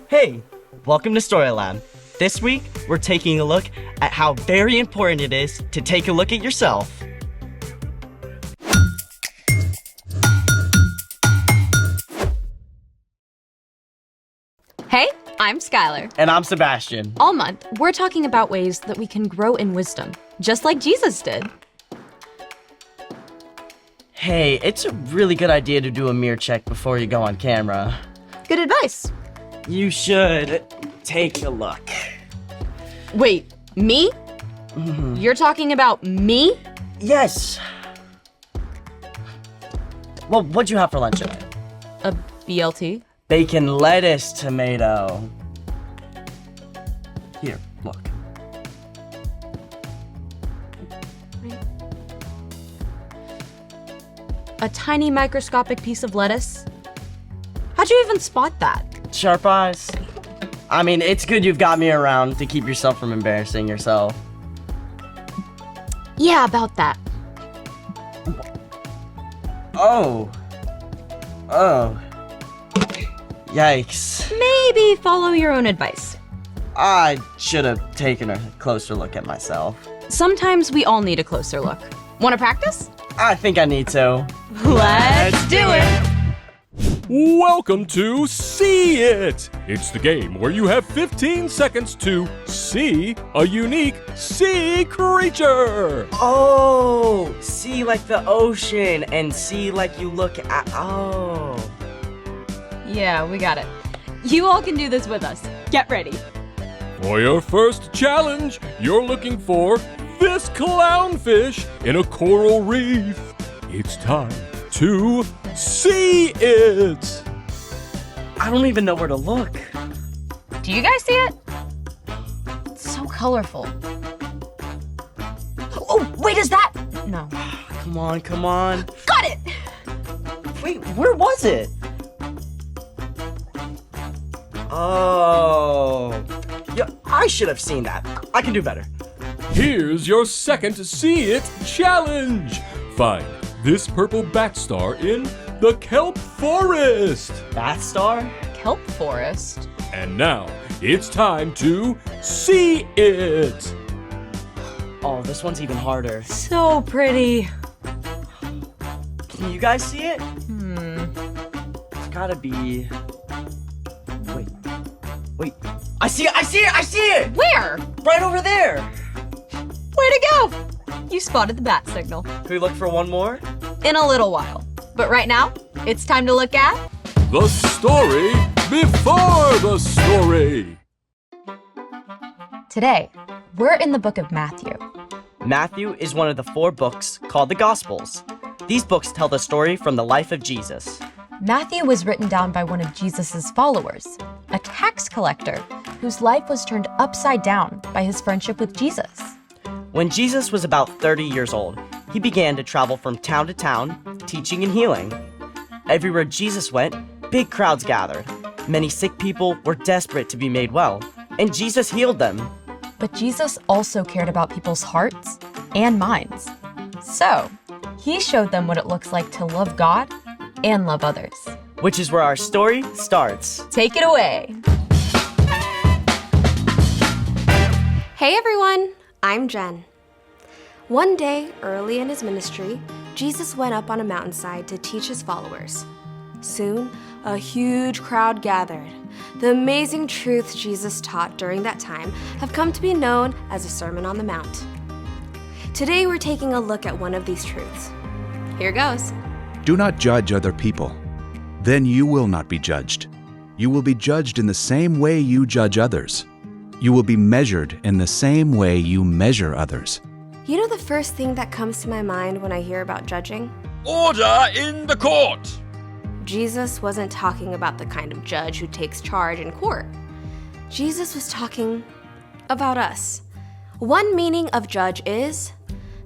Hey, welcome to Storylab. This week, we're taking a look at how very important it is to take a look at yourself. Hey, I'm Skylar. And I'm Sebastian. All month, we're talking about ways that we can grow in wisdom, just like Jesus did. Hey, it's a really good idea to do a mirror check before you go on camera. Good advice. You should take a look. Wait, me? You're talking about me? Yes. Well, what'd you have for lunch today? A BLT? Bacon, lettuce, tomato. Here, look. A tiny microscopic piece of lettuce? How'd you even spot that? Sharp eyes. I mean, it's good you've got me around to keep yourself from embarrassing yourself. Yeah, about that. Oh. Yikes. Maybe follow your own advice. I should have taken a closer look at myself. Sometimes we all need a closer look. Want to practice? I think I need to. Let's do it! Welcome to See It! It's the game where you have 15 seconds to see a unique sea creature! Oh, sea like the ocean and sea like you look at. Oh. Yeah, we got it. You all can do this with us. Get ready. For your first challenge, you're looking for this clownfish in a coral reef. It's time to see it! I don't even know where to look. Do you guys see it? It's so colorful. Oh, wait, is that? No. Come on. Got it! Wait, where was it? Oh. Yeah, I should have seen that. I can do better. Here's your second See It challenge! Find this purple bat star in the kelp forest! Bat star? Kelp forest? And now, it's time to see it! Oh, this one's even harder. So pretty. Can you guys see it? It's gotta be... Wait. I see it! Where? Right over there! Way to go! You spotted the bat signal. Can we look for one more? In a little while. But right now, it's time to look at... The story before the story! Today, we're in the book of Matthew. Matthew is one of the 4 books called the Gospels. These books tell the story from the life of Jesus. Matthew was written down by one of Jesus' followers, a tax collector whose life was turned upside down by his friendship with Jesus. When Jesus was about 30 years old, he began to travel from town to town, teaching and healing. Everywhere Jesus went, big crowds gathered. Many sick people were desperate to be made well, and Jesus healed them. But Jesus also cared about people's hearts and minds. So, he showed them what it looks like to love God and love others. Which is where our story starts. Take it away. Hey everyone, I'm Jen. One day, early in his ministry, Jesus went up on a mountainside to teach his followers. Soon, a huge crowd gathered. The amazing truths Jesus taught during that time have come to be known as the Sermon on the Mount. Today, we're taking a look at one of these truths. Here goes. Do not judge other people. Then you will not be judged. You will be judged in the same way you judge others. You will be measured in the same way you measure others. You know the first thing that comes to my mind when I hear about judging? Order in the court! Jesus wasn't talking about the kind of judge who takes charge in court. Jesus was talking about us. One meaning of judge is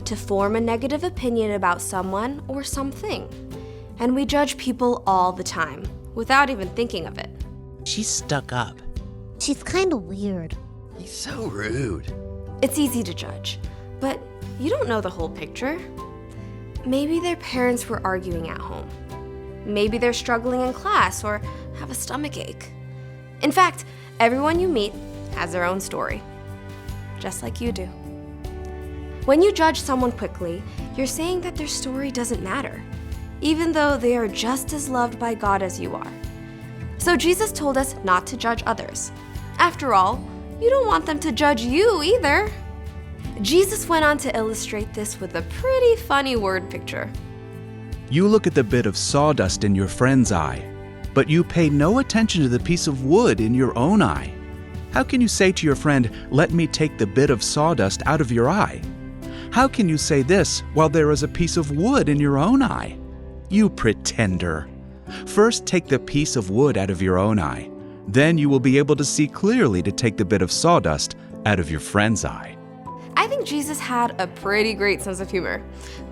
to form a negative opinion about someone or something. And we judge people all the time, without even thinking of it. She's stuck up. She's kinda weird. He's so rude. It's easy to judge, but you don't know the whole picture. Maybe their parents were arguing at home. Maybe they're struggling in class or have a stomach ache. In fact, everyone you meet has their own story, just like you do. When you judge someone quickly, you're saying that their story doesn't matter, even though they are just as loved by God as you are. So Jesus told us not to judge others. After all, you don't want them to judge you either. Jesus went on to illustrate this with a pretty funny word picture. You look at the bit of sawdust in your friend's eye, but you pay no attention to the piece of wood in your own eye. How can you say to your friend, "Let me take the bit of sawdust out of your eye"? How can you say this while there is a piece of wood in your own eye? You pretender. First take the piece of wood out of your own eye. Then you will be able to see clearly to take the bit of sawdust out of your friend's eye. I think Jesus had a pretty great sense of humor.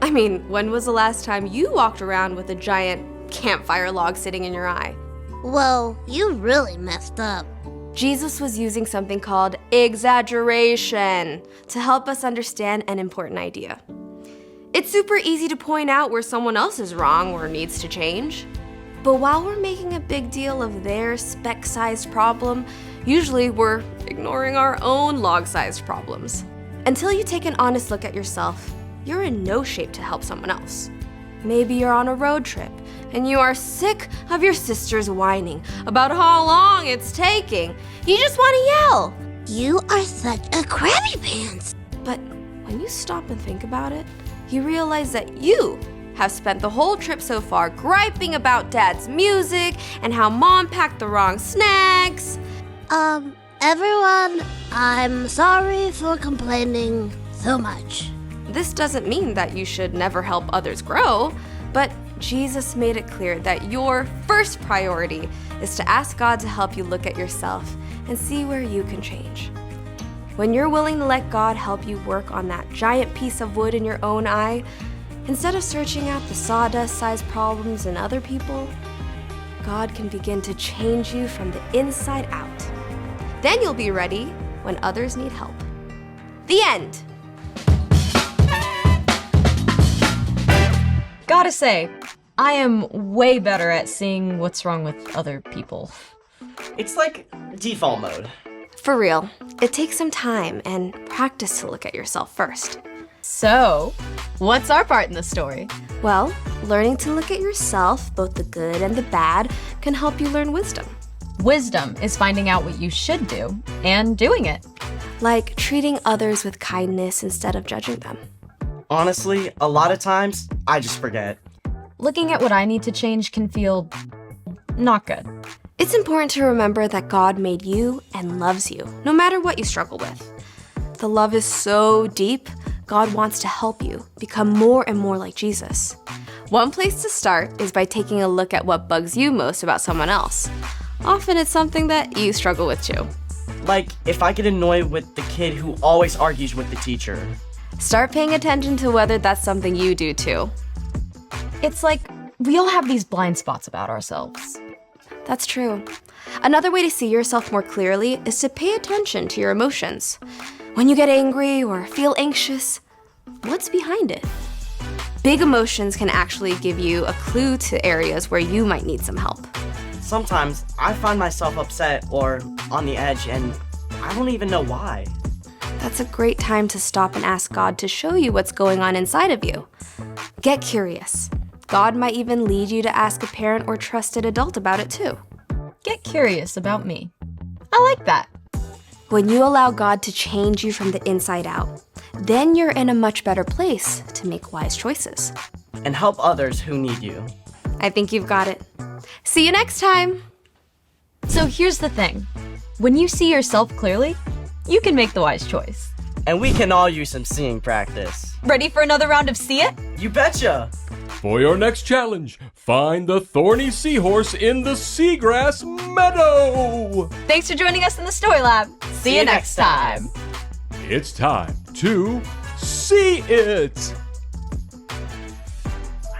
I mean, when was the last time you walked around with a giant campfire log sitting in your eye? Whoa, you really messed up. Jesus was using something called exaggeration to help us understand an important idea. It's super easy to point out where someone else is wrong or needs to change. But while we're making a big deal of their speck-sized problem, usually we're ignoring our own log-sized problems. Until you take an honest look at yourself, you're in no shape to help someone else. Maybe you're on a road trip and you are sick of your sisters whining about how long it's taking. You just want to yell. You are such a crabby pants. But when you stop and think about it, you realize that you have spent the whole trip so far griping about Dad's music and how Mom packed the wrong snacks. Everyone, I'm sorry for complaining so much. This doesn't mean that you should never help others grow, but Jesus made it clear that your first priority is to ask God to help you look at yourself and see where you can change. When you're willing to let God help you work on that giant piece of wood in your own eye, instead of searching out the sawdust-sized problems in other people, God can begin to change you from the inside out. Then you'll be ready when others need help. The end. Gotta say, I am way better at seeing what's wrong with other people. It's like default mode. For real, it takes some time and practice to look at yourself first. So, what's our part in the story? Well, learning to look at yourself, both the good and the bad, can help you learn wisdom. Wisdom is finding out what you should do and doing it. Like treating others with kindness instead of judging them. Honestly, a lot of times, I just forget. Looking at what I need to change can feel not good. It's important to remember that God made you and loves you, no matter what you struggle with. The love is so deep, God wants to help you become more and more like Jesus. One place to start is by taking a look at what bugs you most about someone else. Often it's something that you struggle with too. Like, if I get annoyed with the kid who always argues with the teacher. Start paying attention to whether that's something you do too. It's like we all have these blind spots about ourselves. That's true. Another way to see yourself more clearly is to pay attention to your emotions. When you get angry or feel anxious, what's behind it? Big emotions can actually give you a clue to areas where you might need some help. Sometimes I find myself upset or on the edge and I don't even know why. That's a great time to stop and ask God to show you what's going on inside of you. Get curious. God might even lead you to ask a parent or trusted adult about it too. Get curious about me. I like that. When you allow God to change you from the inside out, then you're in a much better place to make wise choices. And help others who need you. I think you've got it. See you next time. So here's the thing. When you see yourself clearly, you can make the wise choice. And we can all use some seeing practice. Ready for another round of See It? You betcha! For your next challenge, find the thorny seahorse in the seagrass meadow. Thanks for joining us in the Story Lab. See you next time. It's time to see it.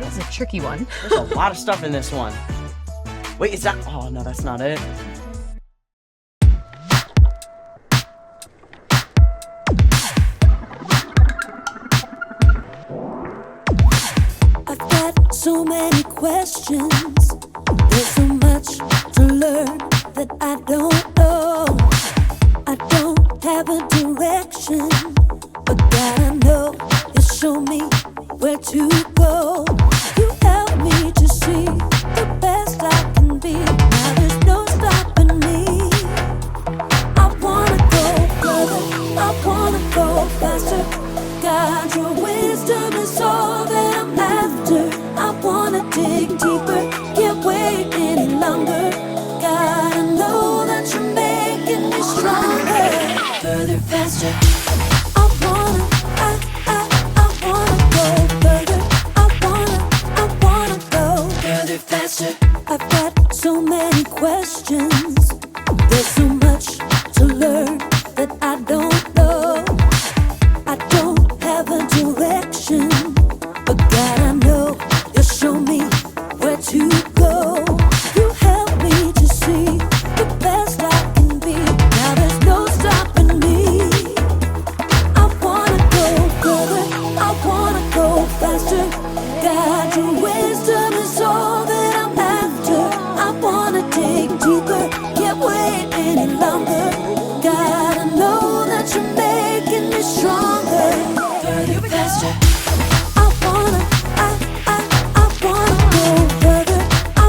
This is a tricky one. There's a lot of stuff in this one. Wait, is that? Oh no, that's not it. I've got so many questions. There's so much to learn that I don't know. I don't have a direction, but God, I know you show me where to go. You help me to see the best I can be. Now there's no stopping me. I wanna go further, I wanna go faster. God, your wisdom is all that I'm after. I wanna dig deeper, can't wait any longer. God, I know that you're making me stronger. Further, faster. I wanna go further. I wanna go further, faster. I've got so many questions. There's so much to learn that I don't know. I don't have a direction, but God, I know you'll show me where to go. You help me to see the best I can be. Now there's no stopping me. I wanna go further, I wanna go faster. God, your wisdom is all that I'm after. I wanna dig deeper, can't wait any longer. God, I know that you're making me stronger. Further, faster. I wanna go further. I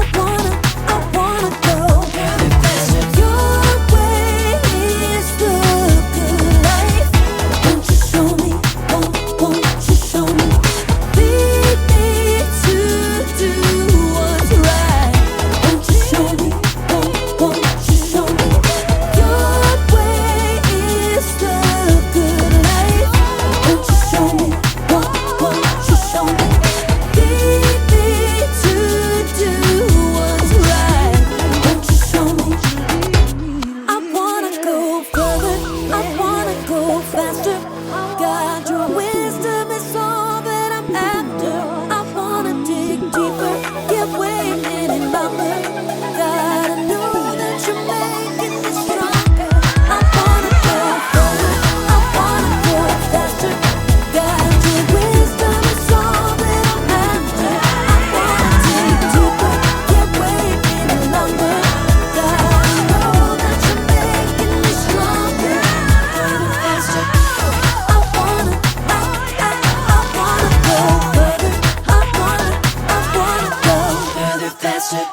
wanna go further, faster. Your way is the good life. Won't you show me? Won't you show me? Lead me to do what's right. Won't you show me? Won't you show me? Your way is the good life. Won't you show me? Won't you show me? Lead me to do what's right. Won't you show me? I wanna go further, I wanna go faster. God, your wisdom is all that I'm after. I wanna dig deeper, can't wait any longer. God, I know that you're making me stronger. I wanna go further, I wanna go faster. God, your wisdom is all that I'm after. I wanna dig deeper, can't wait any longer. God, I know that you're making me stronger. Faster. I wanna go further. I wanna go further, faster.